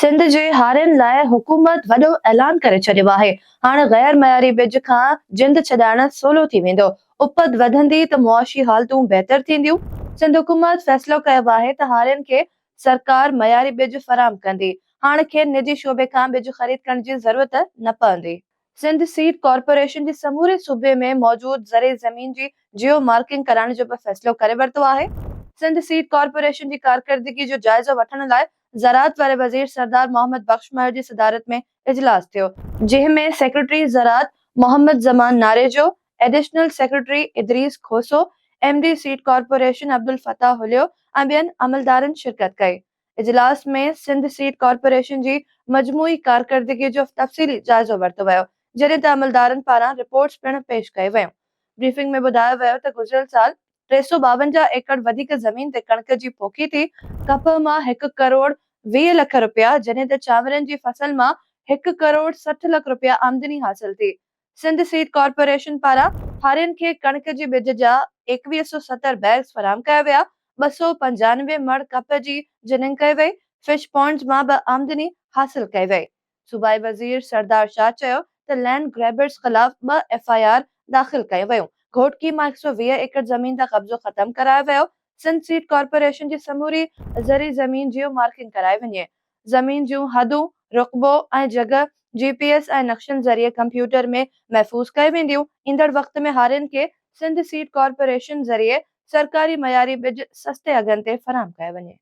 सिंध जे हारियुनि लाइ हुकूमत वॾो ऐलान करे छॾियो आहे। हाणे गैर मयारी बिज खां जिंद छॾाइण सवलो थी वेंदो। उपति वधंदी त मुआशी हालतूं बहितर थींदियूं। सिंध हुकूमत फ़ैसिलो कयो आहे त हारियुनि खे सरकार मयारी बिज फराहम कंदी। हाणे खेनि निजी शोबे खां बिज ख़रीद करण जी ज़रूरत न पवंदी। सिंध सीड कॉर्पोरेशन जे समूरे सूबे में मौजूद ज़रे ज़मीन जी जियो मार्किंग कराइण जो बि फ़ैसिलो करे वरितो आहे। सिंध सीड कॉर्पोरेशन जी कारकर्दगी जो जाइज़ो वठण लाइ ज़राअत वारे वज़ीर सरदार मोहम्मद बख्श महर जी सदारत में इजलास थियो, जंहिंमें सेक्रेटरी ज़राअत Mohammad Zaman Narejo, additional secretary Idrees Khoso, MD seed corporation Abdul Fatah Hulio ऐं ॿियनि अमलदारनि शिरकत कई। इजलास में सिंध सीड कॉर्पोरेशन जी मजमूई कारकर्दगी जो तफ़सीली जाइज़ो वरितो वियो, जॾहिं त अमलदारनि पारां रिपोर्ट्स पिणु पेश कई वयूं। ब्रीफिंग में ॿुधायो वियो त गुज़िरियल साल 352 एकड़ वधीक ज़मीन ते कणक जी पोखी थी। कपह मां 1 करोड़ 20 लख रुपया, जॾहिं त चांवरनि जी फसल मां 1 करोड़ 60 लख रुपया आमदनी हासिल थी। सिंध सीड कॉर्पोरेशन पारां हारियुनि खे कणक जी बिज जा 2170 बैग्स फराहम कया विया। 295 मण कपह जी जिनिंग कई वई। फिश पॉन्ड्स मां बि आमदनी हासिल कई वई। सूबाई वज़ीर सरदार शाह चयो त लैंड ग्रैबर्स ख़िलाफ़ 2 एफआईआर दाख़िल कयूं वयूं। घोटकी मां 120 एकड़ ज़मीन ते कब्ज़ो ख़त्म करायो वियो। सिंध सीड कॉर्पोरेशन जी समूरी ज़री ज़मीन जियो मार्किंग कराई वञे। ज़मीन जूं हदूं, रुक़बो ऐं जॻह जीपीएस ऐं नक्शनि ज़रिए कंप्यूटर में महफ़ूज़ कई वेंदियूं। ईंदड़ वक़्त में हारियुनि खे सिंध सीड कॉर्पोरेशन ज़रिए सरकारी मयारी बिज सस्ते अघनि ते फराहम कयो वञे।